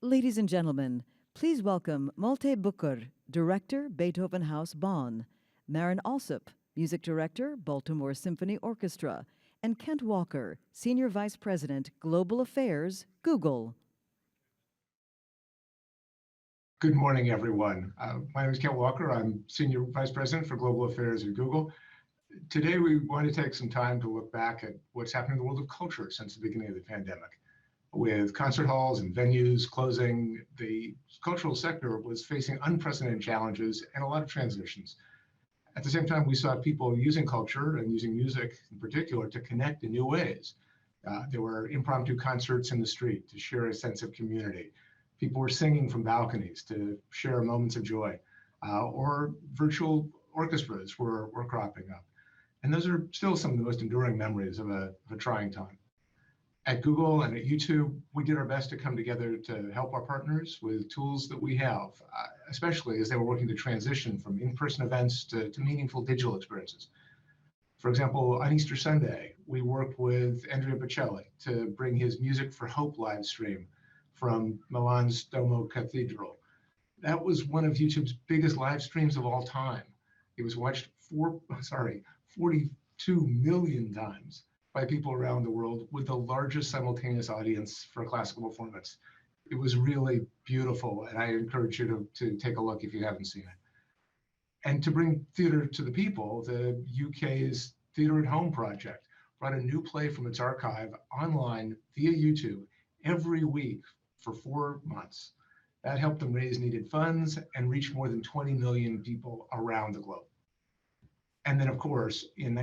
Ladies and gentlemen, please welcome Malte Boecker, Director, Beethoven House, Bonn, Marin Alsop, Music Director, Baltimore Symphony Orchestra, and Kent Walker, Senior Vice President, Global Affairs, Google. Good morning, everyone. My name is Kent Walker. I'm Senior Vice President for Global Affairs at Google. Today, we want to take some time to look back at what's happened in the world of culture since the beginning of the pandemic. With concert halls and venues closing, the cultural sector was facing unprecedented challenges and a lot of transitions. At the same time, we saw people using culture and using music in particular to connect in new ways. There were impromptu concerts in the street to share a sense of community. People were singing from balconies to share moments of joy, or virtual orchestras were cropping up. And those are still some of the most enduring memories of a trying time. At Google and at YouTube, we did our best to come together to help our partners with tools that we have, especially as they were working to transition from in-person events to meaningful digital experiences. For example, on Easter Sunday, we worked with Andrea Bocelli to bring his Music for Hope live stream from Milan's Duomo Cathedral. That was one of YouTube's biggest live streams of all time. It was watched 42 million times by people around the world, with the largest simultaneous audience for a classical performance. It was really beautiful, and I encourage you to take a look if you haven't seen it. And to bring theater to the people, the UK's Theatre at Home project brought a new play from its archive online via YouTube every week for 4 months. That helped them raise needed funds and reach more than 20 million people around the globe. And then, of course, in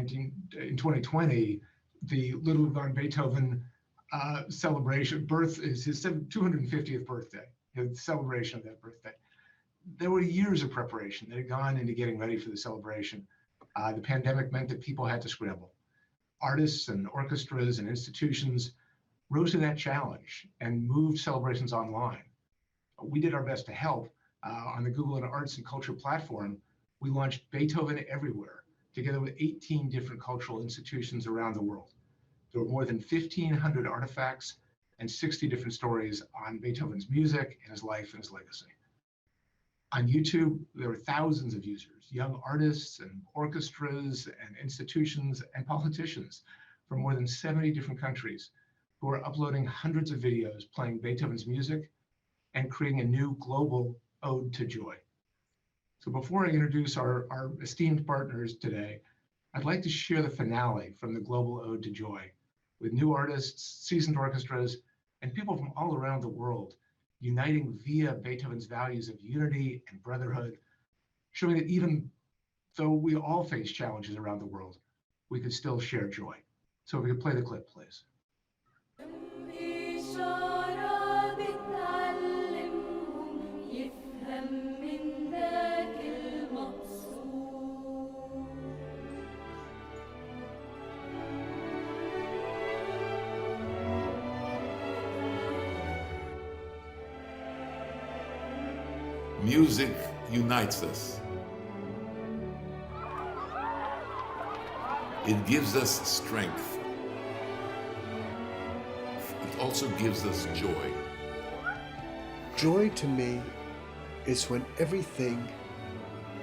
2020, the Ludwig van Beethoven celebration, is his 250th birthday, his celebration of that birthday. There were years of preparation that had gone into getting ready for the celebration. The pandemic meant that people had to scramble. Artists and orchestras and institutions rose to that challenge and moved celebrations online. We did our best to help. On the Google and Arts and Culture platform, we launched Beethoven Everywhere, together with 18 different cultural institutions around the world. There were more than 1,500 artifacts and 60 different stories on Beethoven's music and his life and his legacy. On YouTube, there were thousands of users, young artists and orchestras and institutions and politicians from more than 70 different countries who are uploading hundreds of videos playing Beethoven's music and creating a new global ode to joy. So before I introduce our esteemed partners today, I'd like to share the finale from the Global Ode to Joy with new artists, seasoned orchestras, and people from all around the world uniting via Beethoven's values of unity and brotherhood, showing that even though we all face challenges around the world, we could still share joy. So if we could play the clip, please. Music unites us. It gives us strength. It also gives us joy. Joy to me is when everything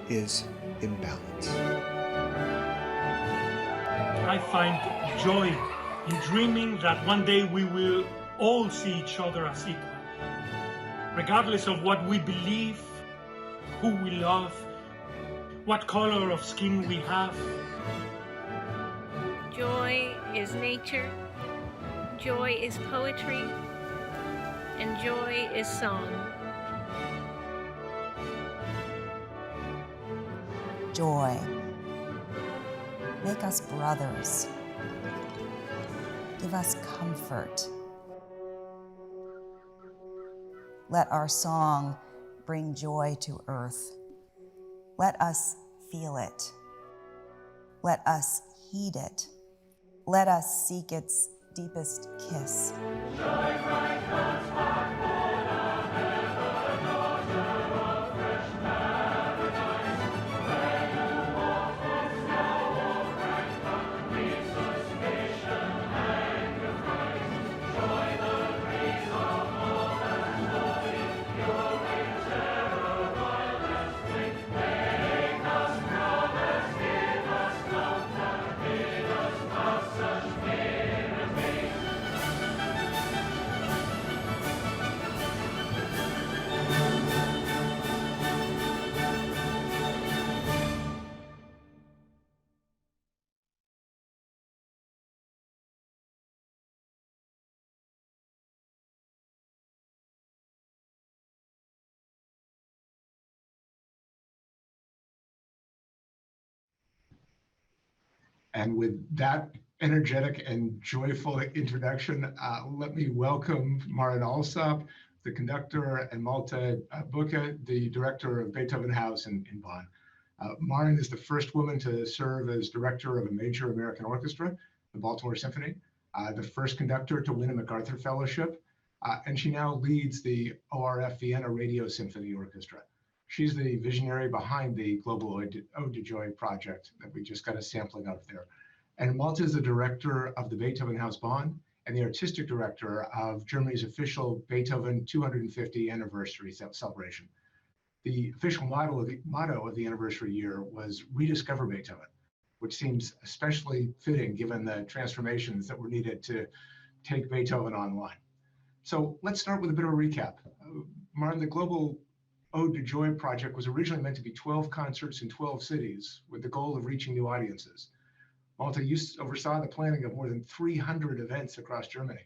is in balance. I find joy in dreaming that one day we will all see each other as equal. Regardless of what we believe, who we love, what color of skin we have. Joy is nature, joy is poetry, and joy is song. Joy. Make us brothers. Give us comfort. Let our song bring joy to earth. Let us feel it. Let us heed it. Let us seek its deepest kiss. And with that energetic and joyful introduction, let me welcome Marin Alsop, the conductor, and Malte Boecker, the director of Beethoven House in Bonn. Marin is the first woman to serve as director of a major American orchestra, the Baltimore Symphony, the first conductor to win a MacArthur Fellowship, and she now leads the ORF Vienna Radio Symphony Orchestra. She's the visionary behind the Global Ode project that we just got a sampling of there. And Malte is the director of the Beethoven House Bonn and the artistic director of Germany's official Beethoven 250 anniversary celebration. The official motto of the anniversary year was Rediscover Beethoven, which seems especially fitting given the transformations that were needed to take Beethoven online. So let's start with a bit of a recap. Marin, the Global Ode to Joy project was originally meant to be 12 concerts in 12 cities with the goal of reaching new audiences. Malte, you oversaw the planning of more than 300 events across Germany.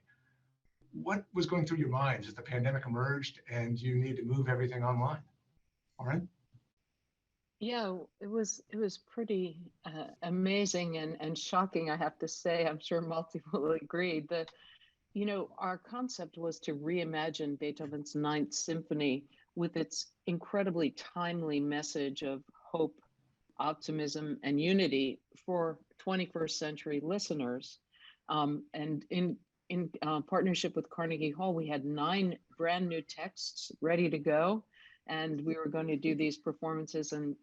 What was going through your minds as the pandemic emerged and you need to move everything online? Marin? Yeah, it was pretty amazing and shocking, I have to say. I'm sure Malte will agree. Our concept was to reimagine Beethoven's Ninth Symphony with its incredibly timely message of hope, optimism, and unity for 21st century listeners. And in partnership with Carnegie Hall, we had 9 brand new texts ready to go. And we were going to do these performances in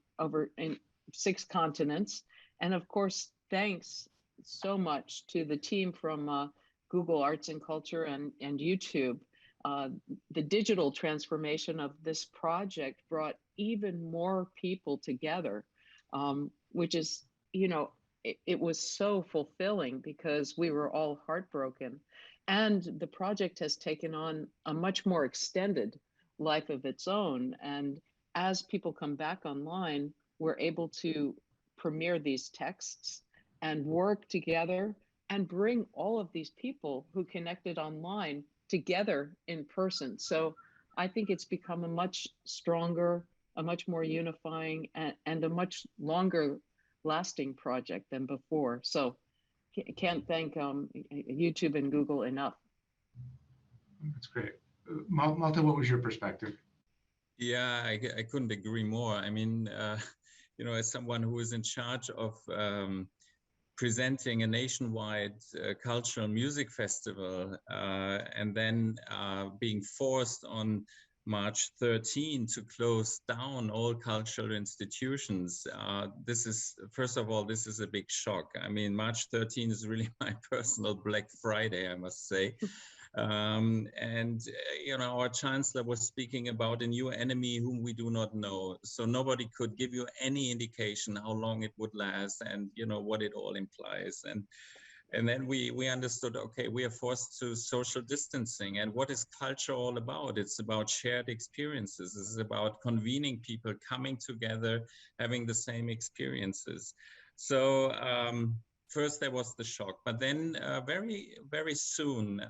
6 continents. And of course, thanks so much to the team from Google Arts and Culture and YouTube. The digital transformation of this project brought even more people together, which is, it was so fulfilling because we were all heartbroken. And the project has taken on a much more extended life of its own. And as people come back online, we're able to premiere these texts and work together and bring all of these people who connected online together in person. So I think it's become a much stronger, a much more unifying, and a much longer lasting project than before. So can't thank YouTube and Google enough. That's great. Malte, what was your perspective? Yeah, I couldn't agree more. I mean, as someone who is in charge of presenting a nationwide cultural music festival and then being forced on March 13 to close down all cultural institutions. First of all, this is a big shock. I mean, March 13 is really my personal Black Friday, I must say. Our chancellor was speaking about a new enemy whom we do not know. So nobody could give you any indication how long it would last and, what it all implies. And then we understood, okay, we are forced to social distancing. And what is culture all about? It's about shared experiences. It's about convening people, coming together, having the same experiences. So first there was the shock, but then very, very soon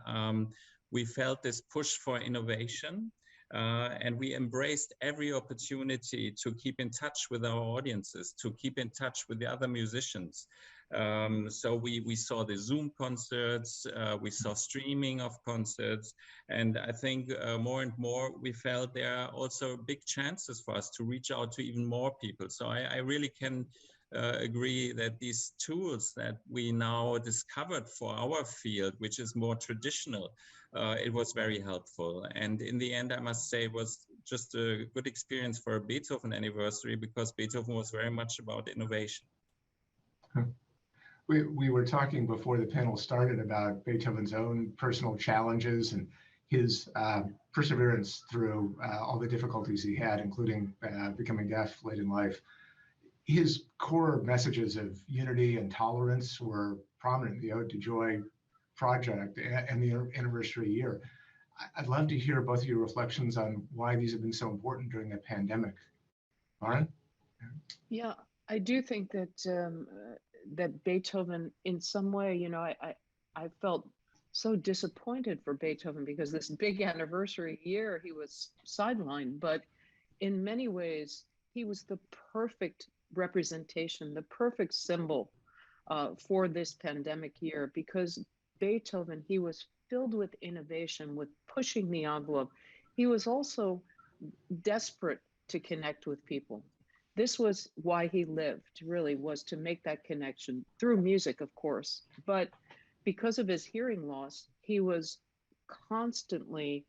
we felt this push for innovation. And we embraced every opportunity to keep in touch with our audiences, to keep in touch with the other musicians. So we saw the Zoom concerts, we saw streaming of concerts, and I think more and more we felt there are also big chances for us to reach out to even more people. So I really can agree that these tools that we now discovered for our field, which is more traditional, it was very helpful. And in the end, I must say, it was just a good experience for a Beethoven anniversary because Beethoven was very much about innovation. We were talking before the panel started about Beethoven's own personal challenges and his perseverance through all the difficulties he had, including becoming deaf late in life. His core messages of unity and tolerance were prominent in the Ode to Joy project and the anniversary year. I'd love to hear both of your reflections on why these have been so important during the pandemic. Marin? Yeah, I do think that that Beethoven, in some way, I felt so disappointed for Beethoven because this big anniversary year he was sidelined, but in many ways he was the perfect representation, the perfect symbol for this pandemic year, because Beethoven, he was filled with innovation, with pushing the envelope. He was also desperate to connect with people. This was why he lived, really, was to make that connection through music, of course. But because of his hearing loss, he was constantly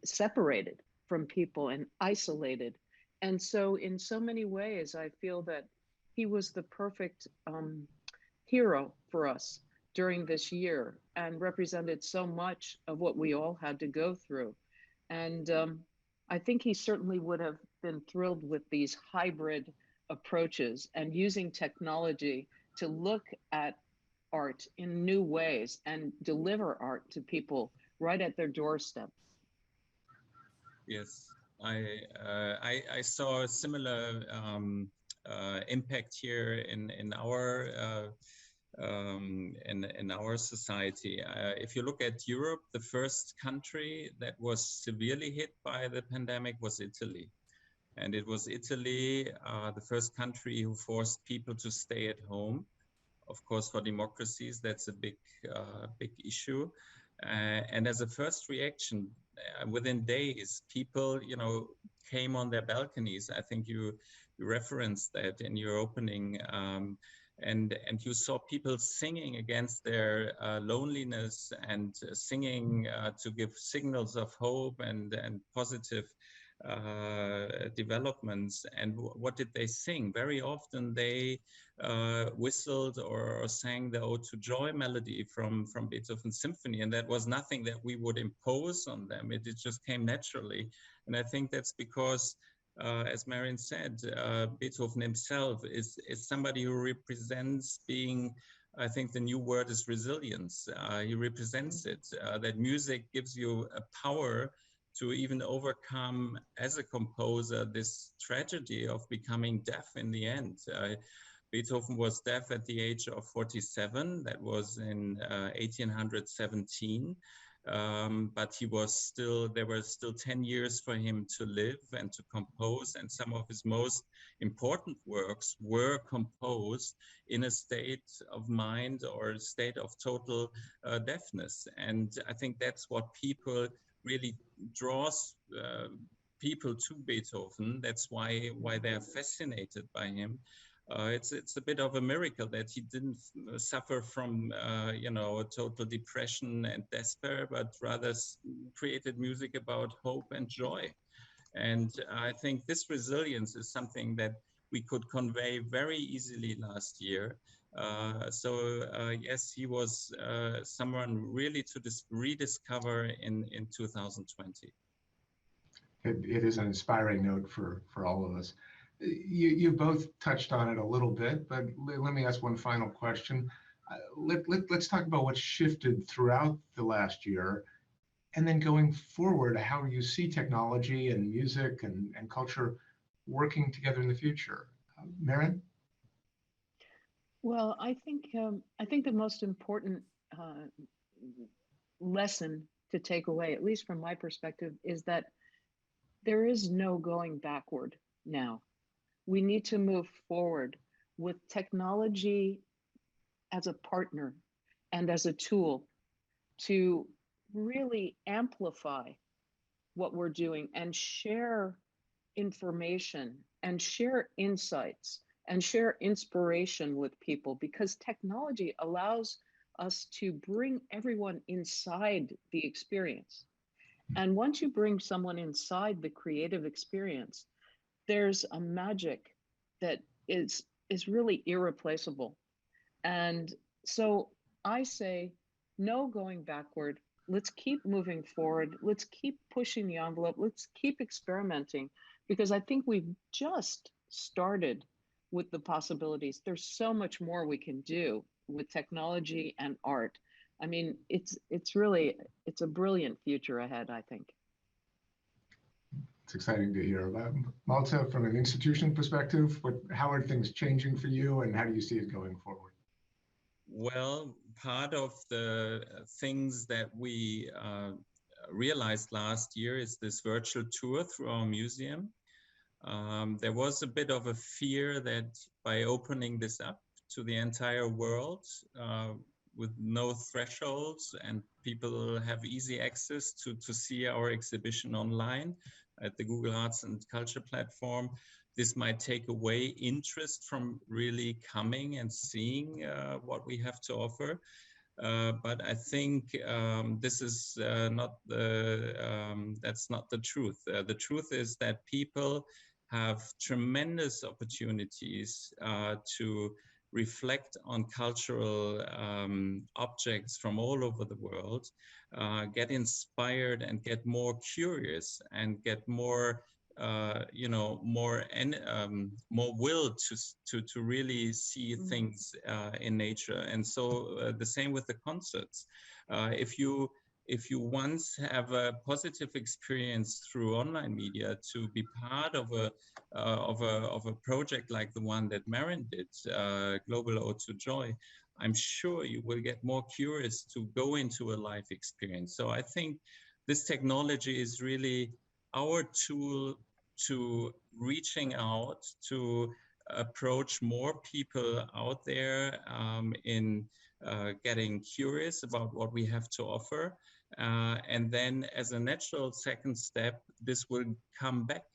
separated from people and isolated. And so, in so many ways, I feel that he was the perfect hero for us during this year and represented so much of what we all had to go through. And I think he certainly would have been thrilled with these hybrid approaches and using technology to look at art in new ways and deliver art to people right at their doorstep. Yes, I saw a similar impact here in our in our society. If you look at Europe, the first country that was severely hit by the pandemic was Italy. And it was Italy, the first country who forced people to stay at home. Of course, for democracies, that's a big issue. And as a first reaction, within days, people, came on their balconies. I think you referenced that in your opening. And you saw people singing against their loneliness and singing to give signals of hope and positive developments. And what did they sing? Very often they whistled or sang the Ode to Joy melody from Beethoven's symphony, and that was nothing that we would impose on them. It just came naturally. And I think that's because as Marin said, Beethoven himself is somebody who represents being, I think the new word is resilience. He represents it, that music gives you a power to even overcome, as a composer, this tragedy of becoming deaf in the end. Beethoven was deaf at the age of 47. That was in 1817. But there were still 10 years for him to live and to compose, and some of his most important works were composed in a state of mind or a state of total deafness. And I think that's what people really draws people to Beethoven. That's why they're fascinated by him. It's a bit of a miracle that he didn't suffer from total depression and despair, but rather created music about hope and joy. And I think this resilience is something that we could convey very easily last year. Yes, he was someone really to rediscover in 2020. It is an inspiring note for all of us. You both touched on it a little bit, but let me ask one final question. Let's talk about what shifted throughout the last year, and then going forward, how you see technology and music and culture working together in the future. Marin? Well, I think the most important lesson to take away, at least from my perspective, is that there is no going backward now. We need to move forward with technology as a partner and as a tool to really amplify what we're doing and share information and share insights and share inspiration with people, because technology allows us to bring everyone inside the experience. And once you bring someone inside the creative experience, there's a magic that is really irreplaceable. And so I say, no going backward. Let's keep moving forward. Let's keep pushing the envelope. Let's keep experimenting, because I think we've just started with the possibilities. There's so much more we can do with technology and art. I mean, it's a brilliant future ahead, I think. It's exciting to hear about. Malte, from an institution perspective, how are things changing for you, and how do you see it going forward? Well, part of the things that we realized last year is this virtual tour through our museum. There was a bit of a fear that by opening this up to the entire world with no thresholds, and people have easy access to see our exhibition online at the Google Arts and Culture platform. This might take away interest from really coming and seeing what we have to offer. But I think this is that's not the truth. The truth is that people have tremendous opportunities to reflect on cultural objects from all over the world, get inspired and get more curious and get more more will to really see things in nature. And so the same with the concerts. If you once have a positive experience through online media, to be part of a project like the one that Marin did, Global Ode to Joy, I'm sure you will get more curious to go into a live experience. So I think this technology is really our tool to reaching out to approach more people out there in getting curious about what we have to offer. And then as a natural second step, this will come back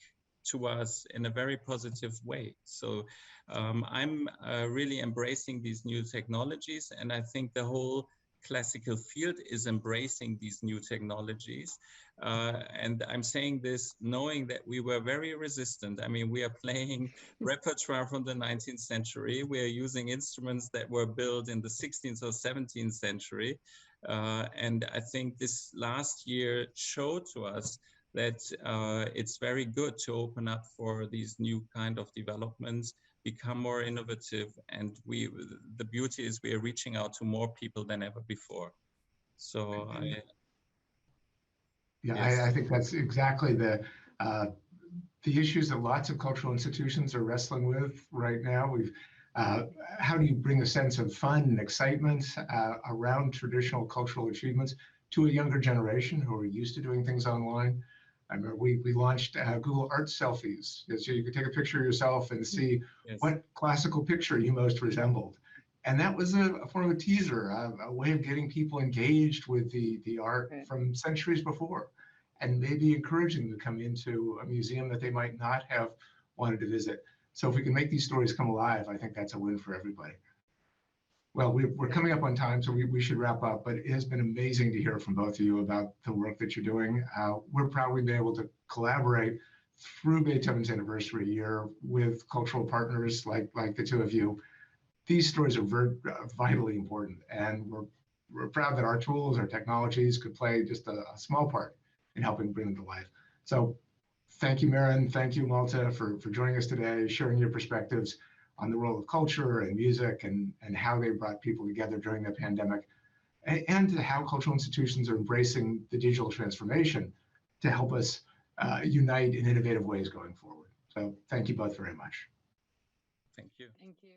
to us in a very positive way. So I'm really embracing these new technologies, and I think the whole classical field is embracing these new technologies. And I'm saying this knowing that we were very resistant. I mean, we are playing repertoire from the 19th century. We are using instruments that were built in the 16th or 17th century. And I think this last year showed to us that it's very good to open up for these new kind of developments, become more innovative, and the beauty is we are reaching out to more people than ever before. So I think that's exactly the issues that lots of cultural institutions are wrestling with right now. How do you bring a sense of fun and excitement around traditional cultural achievements to a younger generation who are used to doing things online? I remember we launched Google Art Selfies, so you could take a picture of yourself and see what classical picture you most resembled. And that was a form of a teaser, a way of getting people engaged with the art from centuries before, and maybe encouraging them to come into a museum that they might not have wanted to visit. So if we can make these stories come alive, I think that's a win for everybody. Well, we're coming up on time, so we should wrap up, but it has been amazing to hear from both of you about the work that you're doing. We're proud we've been able to collaborate through Beethoven's anniversary year with cultural partners like the two of you. These stories are vitally important, and we're proud that our tools, our technologies could play just a small part in helping bring them to life. So thank you, Marin. Thank you, Malte, for joining us today, sharing your perspectives on the role of culture and music and how they brought people together during the pandemic, and how cultural institutions are embracing the digital transformation to help us unite in innovative ways going forward. So thank you both very much. Thank you. Thank you.